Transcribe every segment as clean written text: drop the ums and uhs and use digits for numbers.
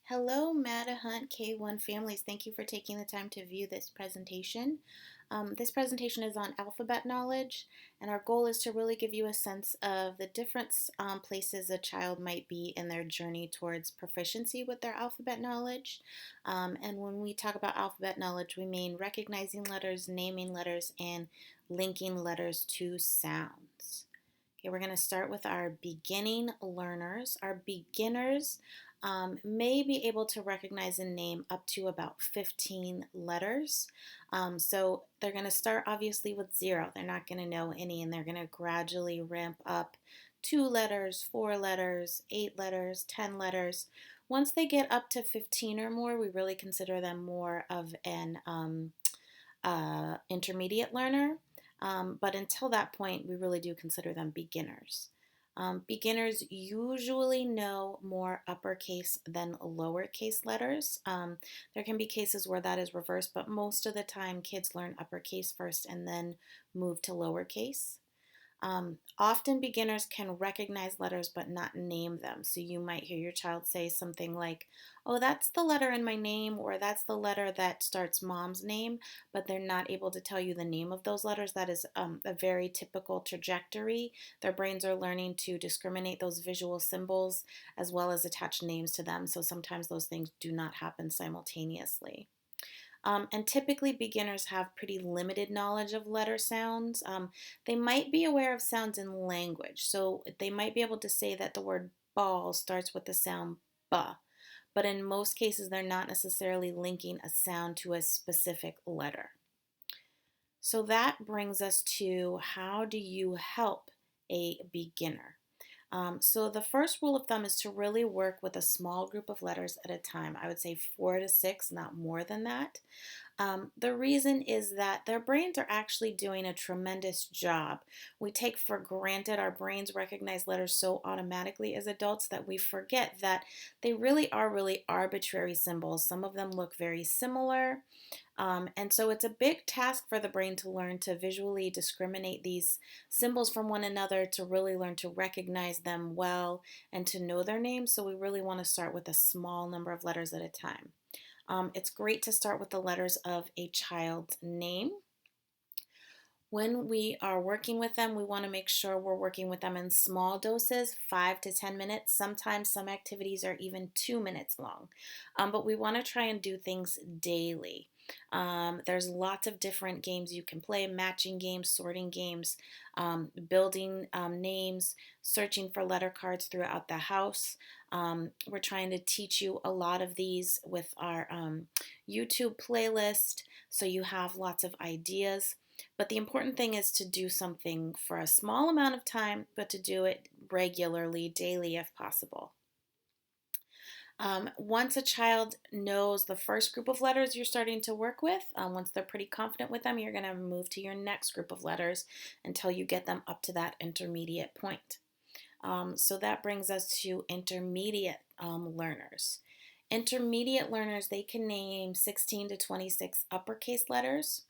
Hello, Madahunt K1 families. Thank you for taking the time to view this presentation. This presentation is on alphabet knowledge, and our goal is to really give you a sense of the different places a child might be in their journey towards proficiency with their alphabet knowledge. And when we talk about alphabet knowledge, we mean recognizing letters, naming letters, and linking letters to sounds. Okay, we're going to start with our beginning learners. Our beginners may be able to recognize and name up to about 15 letters. So they're going to start obviously with 0. They're not going to know any, and they're going to gradually ramp up 2 letters, 4 letters, 8 letters, 10 letters. Once they get up to 15 or more, we really consider them more of an intermediate learner. But until that point, we really do consider them beginners. Beginners usually know more uppercase than lowercase letters. There can be cases where that is reversed, but most of the time kids learn uppercase first and then move to lowercase. Often beginners can recognize letters but not name them. So you might hear your child say something like, oh, that's the letter in my name, or that's the letter that starts mom's name, but they're not able to tell you the name of those letters. That is a very typical trajectory. Their brains are learning to discriminate those visual symbols as well as attach names to them. So sometimes those things do not happen simultaneously. And typically beginners have pretty limited knowledge of letter sounds. They might be aware of sounds in language. So they might be able to say that the word ball starts with the sound B. But in most cases, they're not necessarily linking a sound to a specific letter. So that brings us to how do you help a beginner? So the first rule of thumb is to really work with a small group of letters at a time. I would say 4 to 6, not more than that. The reason is that their brains are actually doing a tremendous job. We take for granted our brains recognize letters so automatically as adults that we forget that they really are really arbitrary symbols. Some of them look very similar. And so it's a big task for the brain to learn to visually discriminate these symbols from one another, to really learn to recognize them well and to know their names. So we really want to start with a small number of letters at a time. It's great to start with the letters of a child's name. When we are working with them, we want to make sure we're working with them in small doses, 5 to 10 minutes. Sometimes some activities are even 2 minutes long, but we want to try and do things daily. There's lots of different games you can play, matching games, sorting games, building names, searching for letter cards throughout the house. We're trying to teach you a lot of these with our YouTube playlist, so you have lots of ideas. But the important thing is to do something for a small amount of time, but to do it regularly, daily if possible. Once a child knows the first group of letters you're starting to work with, once they're pretty confident with them, you're going to move to your next group of letters until you get them up to that intermediate point. So that brings us to intermediate learners. Intermediate learners, they can name 16 to 26 uppercase letters.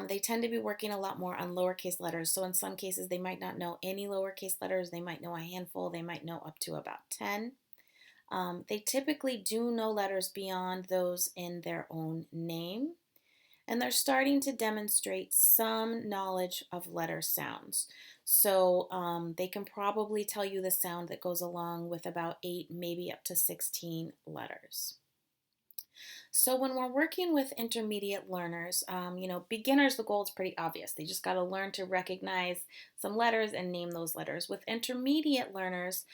They tend to be working a lot more on lowercase letters. So in some cases, they might not know any lowercase letters. They might know a handful. They might know up to about 10. They typically do know letters beyond those in their own name. And they're starting to demonstrate some knowledge of letter sounds. So they can probably tell you the sound that goes along with about 8, maybe up to 16 letters. So when we're working with intermediate learners, beginners, the goal is pretty obvious. They just got to learn to recognize some letters and name those letters. With intermediate learners,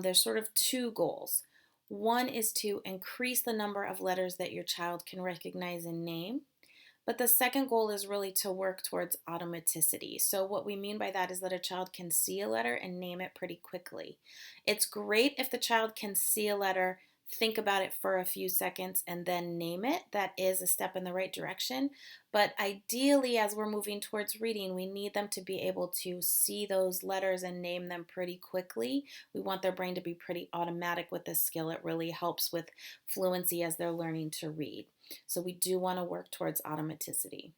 there's sort of 2 goals. One is to increase the number of letters that your child can recognize and name. But the second goal is really to work towards automaticity. So what we mean by that is that a child can see a letter and name it pretty quickly. It's great if the child can see a letter, think about it for a few seconds, and then name it. That is a step in the right direction. But ideally, as we're moving towards reading, we need them to be able to see those letters and name them pretty quickly. We want their brain to be pretty automatic with this skill. It really helps with fluency as they're learning to read. So we do want to work towards automaticity.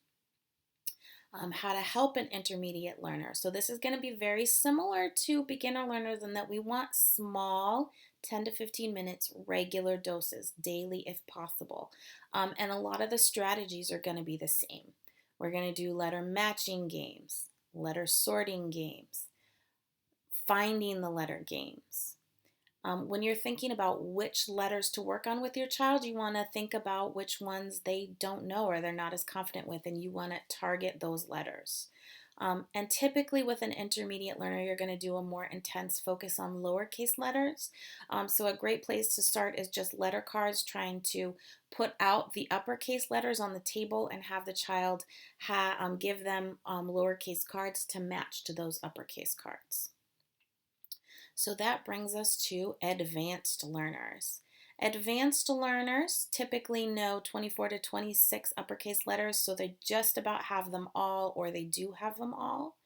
How to help an intermediate learner. So this is going to be very similar to beginner learners in that we want small 10 to 15 minutes, regular doses, daily if possible. And a lot of the strategies are going to be the same. We're going to do letter matching games, letter sorting games, finding the letter games. When you're thinking about which letters to work on with your child, you want to think about which ones they don't know or they're not as confident with, and you want to target those letters. And typically with an intermediate learner, you're going to do a more intense focus on lowercase letters. So a great place to start is just letter cards, trying to put out the uppercase letters on the table and have the child give them lowercase cards to match to those uppercase cards. So that brings us to advanced learners. Advanced learners typically know 24 to 26 uppercase letters, so they just about have them all, or they do have them all.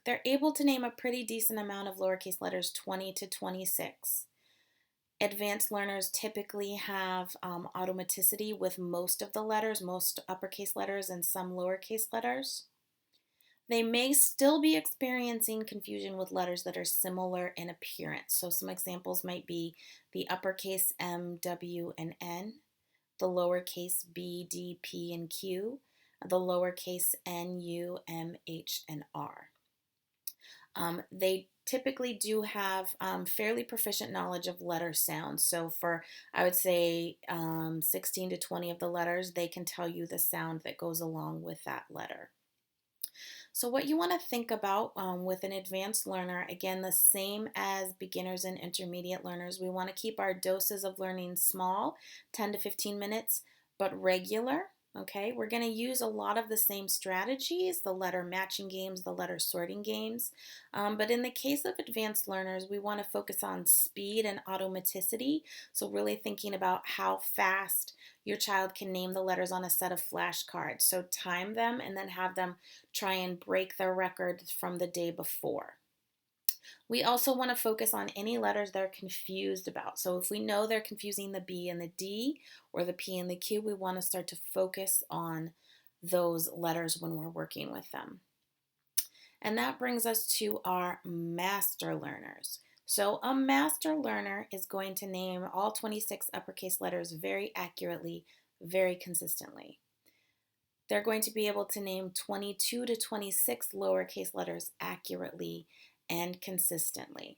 They're able to name a pretty decent amount of lowercase letters, 20 to 26. Advanced learners typically have automaticity with most of the letters, most uppercase letters and some lowercase letters. They may still be experiencing confusion with letters that are similar in appearance. So some examples might be the uppercase M, W, and N, the lowercase b, d, p, and q, the lowercase n, u, m, h, and r. They typically do have fairly proficient knowledge of letter sounds. So for, I would say, 16 to 20 of the letters, they can tell you the sound that goes along with that letter. So what you want to think about with an advanced learner, again, the same as beginners and intermediate learners, we want to keep our doses of learning small, 10 to 15 minutes, but regular. Okay, we're going to use a lot of the same strategies, the letter matching games, the letter sorting games. But in the case of advanced learners, we want to focus on speed and automaticity. So really thinking about how fast your child can name the letters on a set of flashcards. So time them and then have them try and break their record from the day before. We also want to focus on any letters they're confused about. So if we know they're confusing the B and the D or the P and the Q, we want to start to focus on those letters when we're working with them. And that brings us to our master learners. So a master learner is going to name all 26 uppercase letters very accurately, very consistently. They're going to be able to name 22 to 26 lowercase letters accurately and consistently.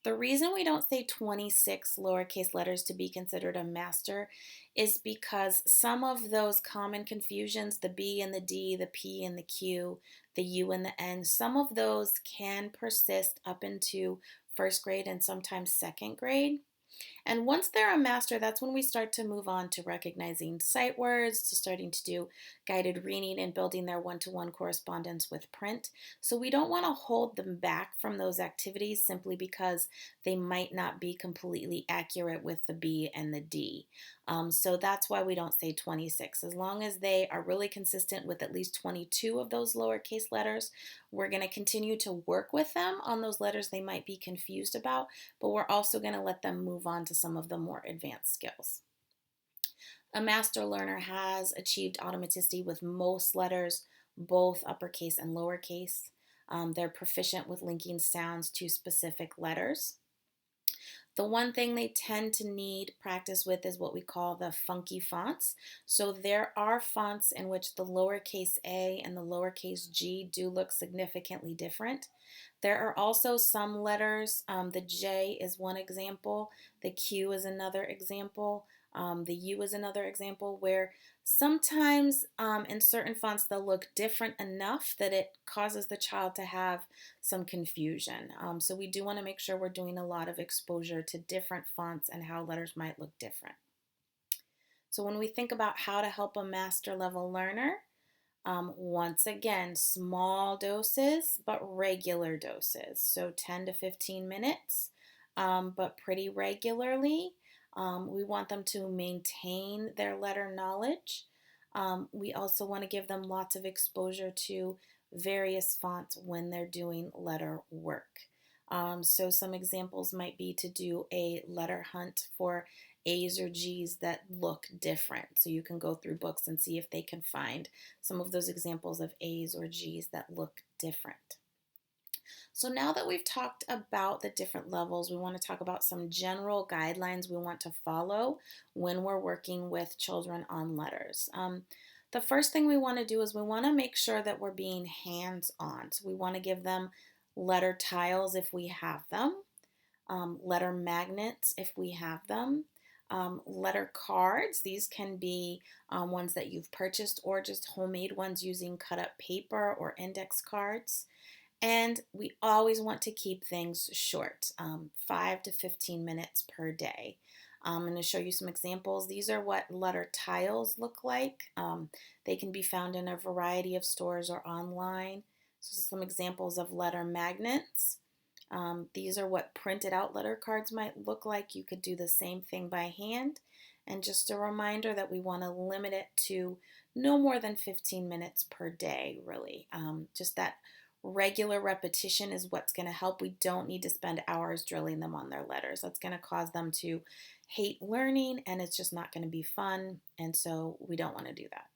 The reason we don't say 26 lowercase letters to be considered a master is because some of those common confusions, the B and the D, the P and the Q, the U and the N, some of those can persist up into first grade and sometimes second grade. And once they're a master, that's when we start to move on to recognizing sight words, to starting to do guided reading and building their one-to-one correspondence with print. So we don't want to hold them back from those activities simply because they might not be completely accurate with the B and the D. So that's why we don't say 26. As long as they are really consistent with at least 22 of those lowercase letters, we're going to continue to work with them on those letters they might be confused about, but we're also going to let them move on to some of the more advanced skills. A master learner has achieved automaticity with most letters, both uppercase and lowercase. They're proficient with linking sounds to specific letters. The one thing they tend to need practice with is what we call the funky fonts. So there are fonts in which the lowercase a and the lowercase g do look significantly different. There are also some letters, the J is one example, the Q is another example, the U is another example, where sometimes in certain fonts they'll look different enough that it causes the child to have some confusion. So we do want to make sure we're doing a lot of exposure to different fonts and how letters might look different. So when we think about how to help a master level learner, once again, small doses, but regular doses. So 10 to 15 minutes, but pretty regularly. We want them to maintain their letter knowledge. We also want to give them lots of exposure to various fonts when they're doing letter work. So some examples might be to do a letter hunt for A's or G's that look different. So you can go through books and see if they can find some of those examples of A's or G's that look different. So now that we've talked about the different levels, we want to talk about some general guidelines we want to follow when we're working with children on letters. The first thing we want to do is we want to make sure that we're being hands on. So we want to give them letter tiles if we have them, letter magnets if we have them, letter cards. These can be ones that you've purchased or just homemade ones using cut up paper or index cards. And we always want to keep things short, 5 to 15 minutes per day. I'm going to show you some examples. These are what letter tiles look like. They can be found in a variety of stores or online. So some examples of letter magnets. These are what printed out letter cards might look like. You could do the same thing by hand. And just a reminder that we want to limit it to no more than 15 minutes per day, really. Just that regular repetition is what's going to help. We don't need to spend hours drilling them on their letters. That's going to cause them to hate learning, and it's just not going to be fun. And so we don't want to do that.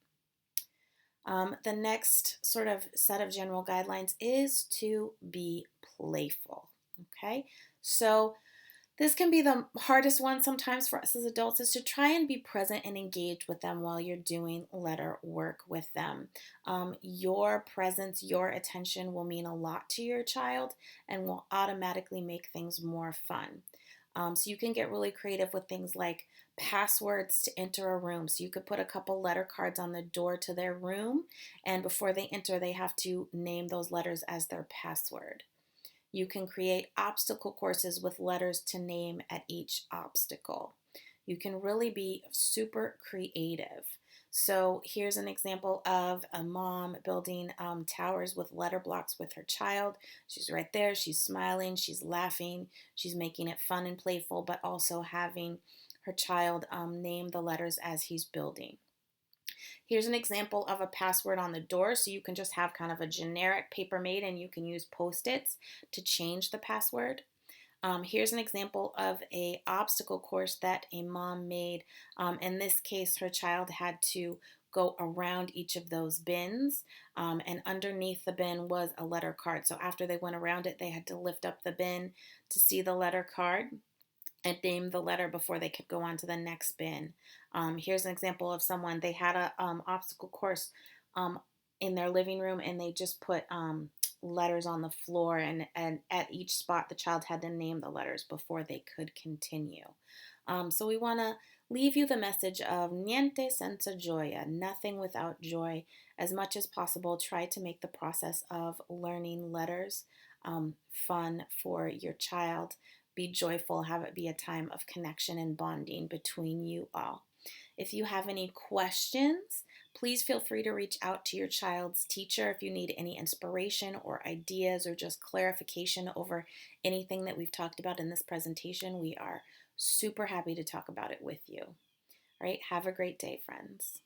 The next sort of set of general guidelines is to be playful. Okay, so this can be the hardest one sometimes for us as adults, is to try and be present and engage with them while you're doing letter work with them. Your presence, your attention will mean a lot to your child and will automatically make things more fun. So you can get really creative with things like passwords to enter a room. So you could put a couple letter cards on the door to their room, and before they enter, they have to name those letters as their password. You can create obstacle courses with letters to name at each obstacle. You can really be super creative. So here's an example of a mom building towers with letter blocks with her child. She's right there, she's smiling, she's laughing, she's making it fun and playful, but also having her child name the letters as he's building. Here's an example of a password on the door. So you can just have kind of a generic paper made, and you can use Post-its to change the password. Here's an example of a obstacle course that a mom made. In this case, her child had to go around each of those bins, and underneath the bin was a letter card. So after they went around it, they had to lift up the bin to see the letter card and name the letter before they could go on to the next bin. Here's an example of someone, they had a obstacle course um, in their living room, and they just put letters on the floor, and at each spot the child had to name the letters before they could continue. So we want to leave you the message of niente senza gioia, nothing without joy. As much as possible, try to make the process of learning letters fun for your child. Be joyful, have it be a time of connection and bonding between you all. If you have any questions, please feel free to reach out to your child's teacher if you need any inspiration or ideas or just clarification over anything that we've talked about in this presentation. We are super happy to talk about it with you. All right, have a great day, friends.